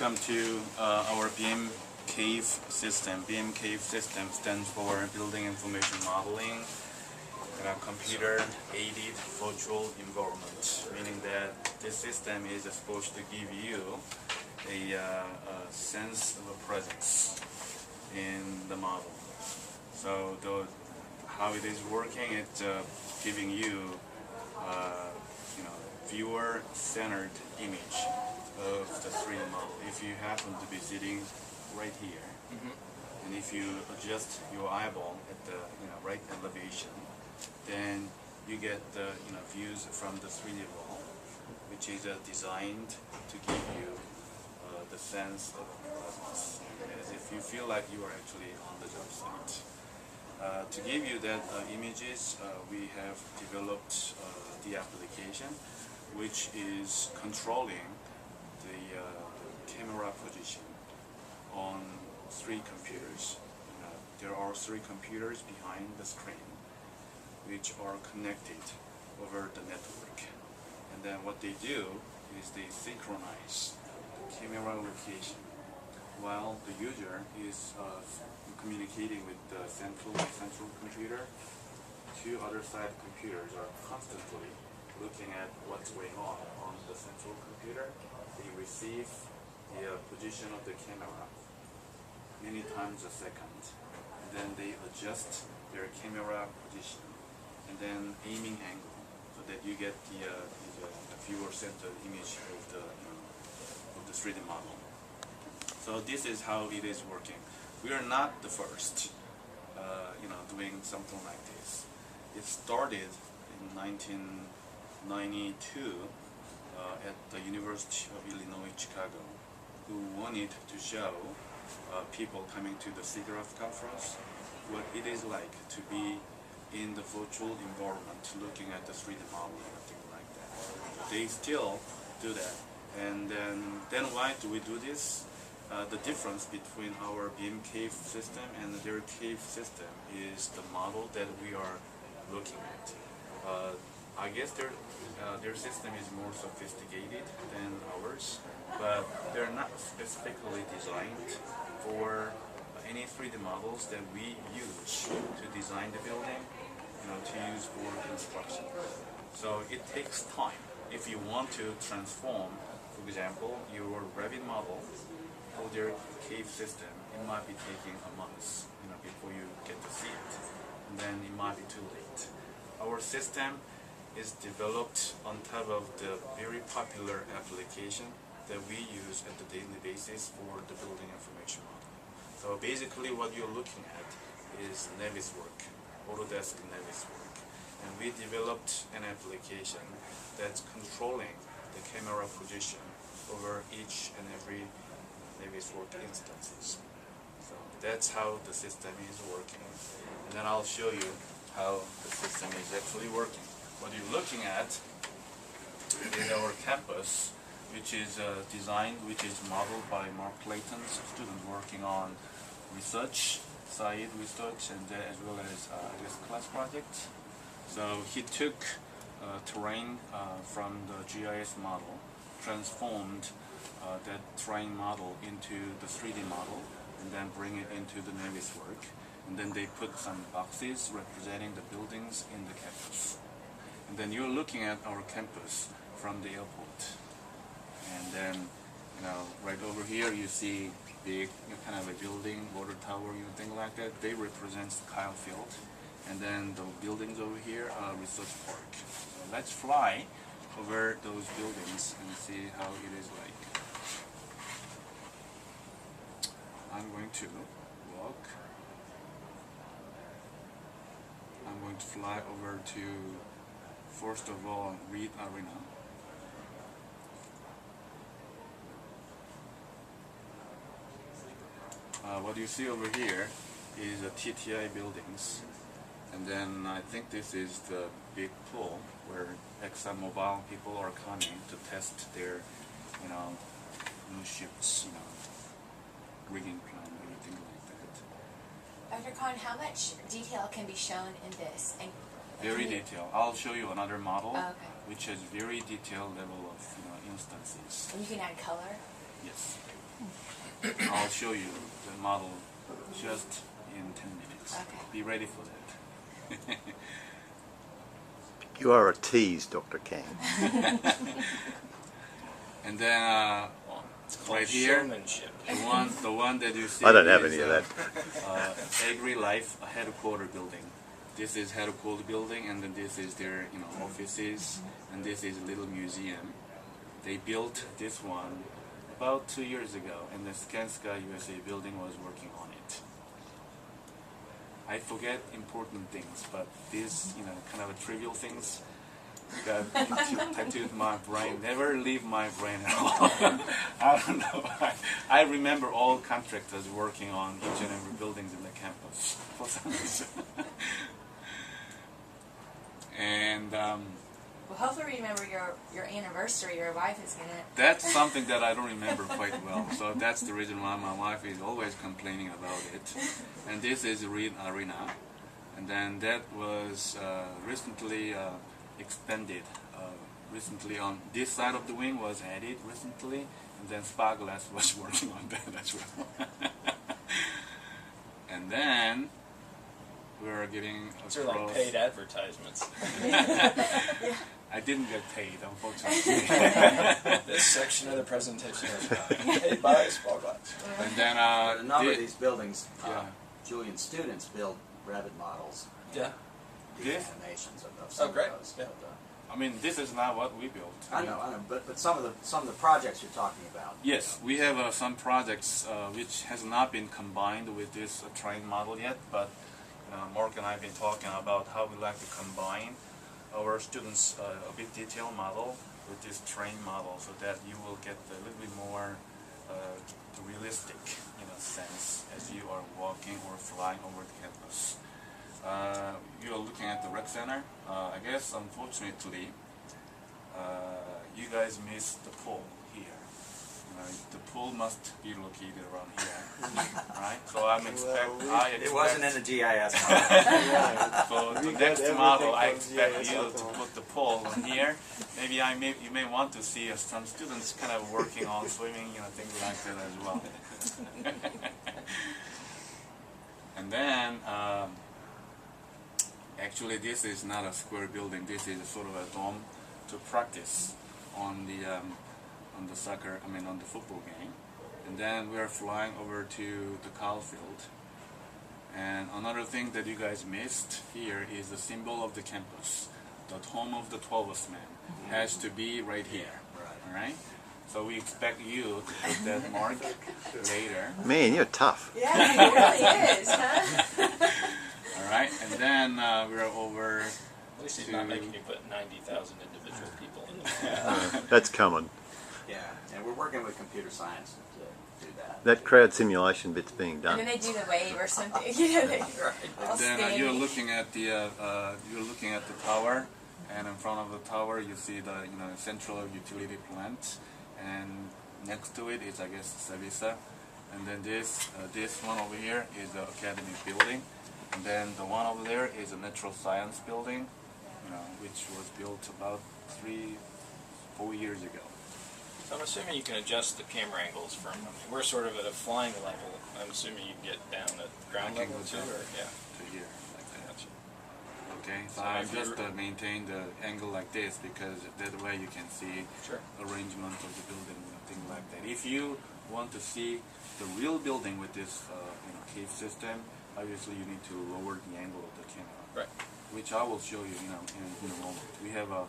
Welcome to our BIM Cave system. BIM Cave system stands for Building Information Modeling Computer-Aided Virtual Environment, meaning that this system is supposed to give you a sense of a presence in the model. So how it is working, it's giving you viewer-centered image of the 3D model. If you happen to be sitting right here, and if you adjust your eyeball at the right elevation, then you get the views from the 3D wall, which is designed to give you the sense of presence, as if you feel like you are actually on the job site. To give you that images, we have developed the application, which is controlling the camera position on 3 computers. There are 3 computers behind the screen, which are connected over the network. And then what they do is they synchronize the camera location while the user is communicating with the central computer. 2 other side computers are constantly looking at what's going on the central computer. They receive the position of the camera many times a second, and then they adjust their camera position and then aiming angle, so that you get the viewer-centered image of the 3D model. So this is how it is working. We are not the first, doing something like this. It started in 1992 at the University of Illinois, Chicago, who wanted to show people coming to the SIGGRAPH conference what it is like to be in the virtual environment, looking at the 3D model and things like that. They still do that. And then why do we do this? The difference between our BIM Cave system and their Cave system is the model that we are looking at. I guess their system is more sophisticated than ours, but they're not specifically designed for any 3D models that we use to design the building, to use for construction. So it takes time. If you want to transform, for example, your Revit model for their Cave system, it might be taking a month, before you get to see it, and then it might be too late. Our system is developed on top of the very popular application that we use at the daily basis for the building information model. So basically what you're looking at is Navisworks, Autodesk Navisworks. And we developed an application that's controlling the camera position over each and every Navisworks instances. So that's how the system is working. And then I'll show you how the system is actually working. What you're looking at is our campus, which is modeled by Mark Clayton's student working on side research, and as well as this class project. So he took terrain from the GIS model, transformed that terrain model into the 3D model, and then bring it into the Navisworks. And then they put some boxes representing the buildings in the campus. And then you're looking at our campus from the airport. And then, right over here you see big kind of a building, water tower, thing like that. They represent Kyle Field. And then the buildings over here are Research Park. So let's fly over those buildings and see how it is like. I'm going to walk. I'm going to fly over to, first of all, Reed Arena. What you see over here is the TTI buildings, and then I think this is the big pool where ExxonMobil people are coming to test their, new ships, rigging plan, anything like that. Dr. Khan, how much detail can be shown in this? And very detailed. I'll show you another model, which has very detailed level of instances. And you can add color? Yes. I'll show you the model just in 10 minutes. Okay. Be ready for that. You are a tease, Dr. Kang. And then right here, Showmanship. the one that you see I don't have is, any of that. AGGIE Life headquarter building. This is headquarter building, and then this is their offices, and this is a little museum. They built this one about 2 years ago, and the Skanska USA building was working on it. I forget important things, but these kind of trivial things that tattooed my brain, never leave my brain at all. I don't know. I remember all contractors working on each and every buildings in the campus for some reason. And Well, hopefully remember your anniversary. Your wife is gonna. that's something that I don't remember quite well. So that's the reason why my wife is always complaining about it. And this is Reed Arena. And then that was recently expanded. Recently on this side of the wing was added recently. And then Spyglass was working on that as well. And then we're getting These are like paid advertisements. I didn't get paid, unfortunately. This section of the presentation is paid by Spyglass. And then A number of these buildings, yeah. Julian students build Revit models, Yeah. these This? animations of some great. of those. Yeah. I mean, this is not what we built. I know, but some of the projects you're talking about. Yes, we have some projects which has not been combined with this train model yet, but Mark and I have been talking about how we like to combine our students' a bit detailed model with this train model, so that you will get a little bit more realistic, sense as you are walking or flying over the campus. You are looking at the rec center. I guess, unfortunately, you guys missed the pool here. The pool must be located around here, right? So I expect. It wasn't in the GIS model. So the next model, I expect you to put the pool in here. Maybe you may want to see some students kind of working on swimming, things like that as well. And then, actually, this is not a square building. This is sort of a dome to practice on the on the football game. And then we are flying over to the Kyle field. And another thing that you guys missed here is the symbol of the campus. The home of the 12th man has to be right here. All right? So we expect you to put that mark later. Man, you're tough. Yeah, it really is, huh? All right, and then we're over. At least he's not making you put 90,000 individual people in the That's coming. Yeah, and we're working with computer science to do that. That crowd simulation bit's being And done. then they do the wave or something. All Then standing. you're looking at the tower, and in front of the tower you see the central utility plant, and next to it is, I guess, Savisa, and then this one over here is the academic building, and then the one over there is a natural science building, which was built about 3-4 years ago. So I'm assuming you can adjust the camera angles from. We're sort of at a flying level. I'm assuming you get down at ground I can level go too, down or yeah. to here, like that. Gotcha. Okay, so So I if you're- just maintain the angle like this, because that way you can see Sure. arrangement of the building, things like that. If you want to see the real building with this cave system, obviously you need to lower the angle of the camera, Right. which I will show you in a moment. We have a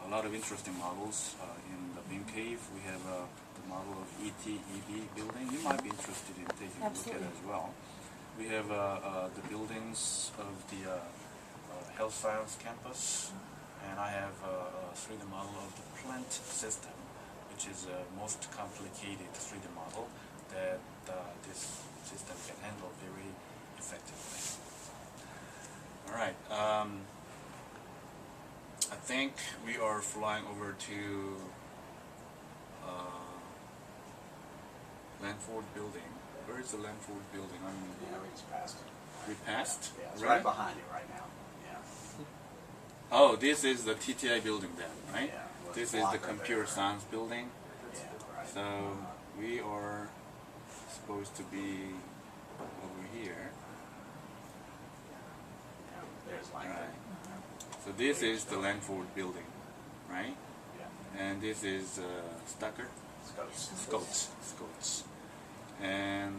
lot of interesting models in the beam cave. We have the model of ETEB building. You might be interested in taking a look at it as well. We have the buildings of the health science campus, and I have a 3D model of the plant system, which is the most complicated 3D model that this system can handle very effectively. All right. I think we are flying over to Lanford building. Where is the Lanford building? Yeah, we just passed it. We passed? Yeah, it's Really? right behind you right now. Yeah. Oh, this is the TTI building then, right? Yeah, well, This it's is the blocked right computer there. science building. Yeah, right. So we are supposed to be over here. Yeah, there's like Right. So this is the Langford building, right? And this is Stucker? Scots. And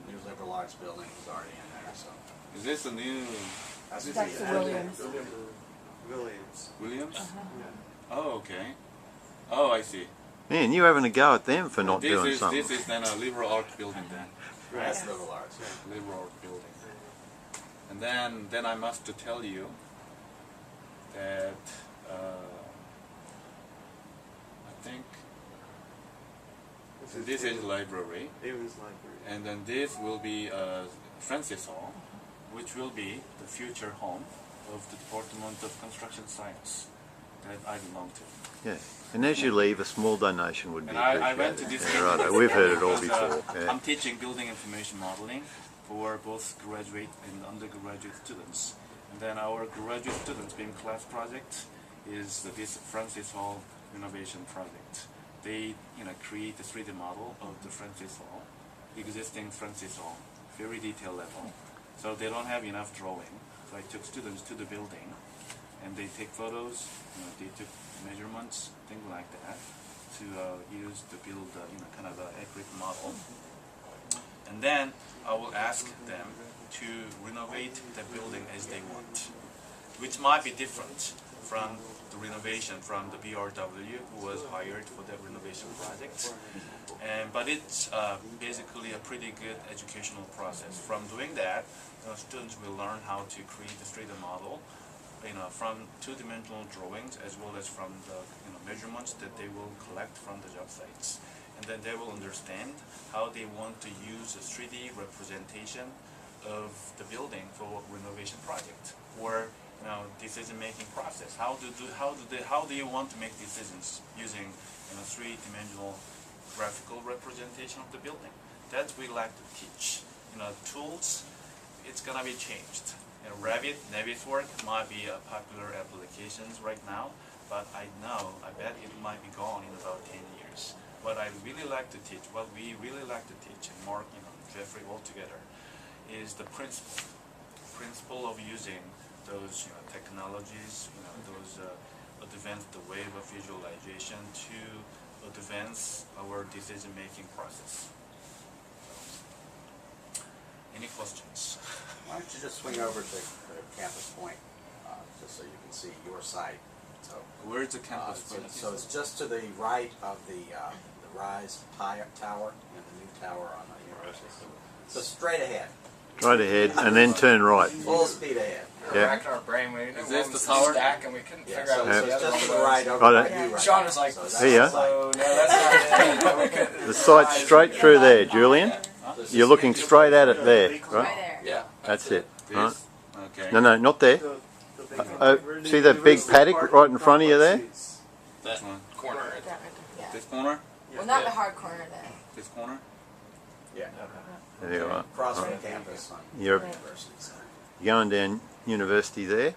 There's liberal arts building is already in there, so. is this a new That's the Williams. Williams? Uh-huh. Oh, okay. Oh, I see. Man, you having a go at them for not doing something. This is then a liberal art building then. That's liberal arts. Liberal art building. And then I must to tell you that I think this is library, and then this will be Francis Hall, which will be the future home of the Department of Construction Science that I belong to. Yeah. And as you leave, a small donation would be And appreciated. I went to this. Yeah, right. We've heard it all because, before. Yeah. I'm teaching building information modeling for both graduate and undergraduate students. And then our graduate students being class project is this Francis Hall renovation project. They create the 3D model of the Francis Hall, existing Francis Hall, very detailed level. So they don't have enough drawing. So I took students to the building, and they take photos. They took measurements, things like that, to use to build kind of an accurate model. And then I will ask them to renovate the building as they want, which might be different from the renovation from the BRW who was hired for the renovation project. But it's basically a pretty good educational process. From doing that, students will learn how to create a 3D model, from two-dimensional drawings as well as from the measurements that they will collect from the job sites. And then they will understand how they want to use a 3D representation of the building for renovation project or decision-making process. How do you want to make decisions using three-dimensional graphical representation of the building? That we like to teach. Tools, it's gonna be changed. Revit, Naviswork might be a popular applications right now, but I bet it might be gone in about 10 years. What I really like to teach, what we really like to teach, and Mark, Geoffrey all together, is the principle of using those technologies, those advanced wave of visualization to advance our decision-making process. Any questions? Why don't you just swing over to Campus Pointe, just so you can see your site. So, Where's the campus? so it's just to the right of the Rise Tower, the new tower on the university. So straight ahead. Straight ahead and then turn right. Full speed ahead. We're Yeah. racking our brain. We Is this the tower? Stack and we couldn't Yeah, figure out so, what so the it's other just to one the was. right over Got by it. you right Shon now. was like, So Here that's you the are. site. So, no, that's not it. We couldn't- The sight's straight through there, Julian. You're looking straight at it there, Right right? there. Yeah. That's it. Right? This? Okay. No, not there. See that big paddock right in front of you there? That one? corner. Right That, yeah. This corner? Well, not the hard corner then. This corner? Yeah. There you are. Across from campus on You're university side. going down university there.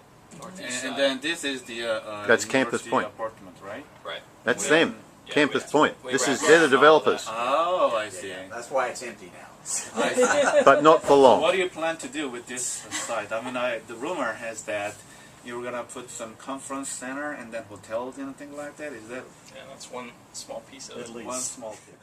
And then this is the That's Campus university Pointe. apartment, right? Right. That's Yeah. them. Yeah, Campus we- Pointe. we This is wrapped they're the around all developers, that. Oh, I see. That's why it's empty now. I see. but not for So long. what do you plan to do with this site? I mean, the rumor has that you're gonna put some conference center and then hotels and things like that. Is that Yeah, that's one small piece of it. one small thing?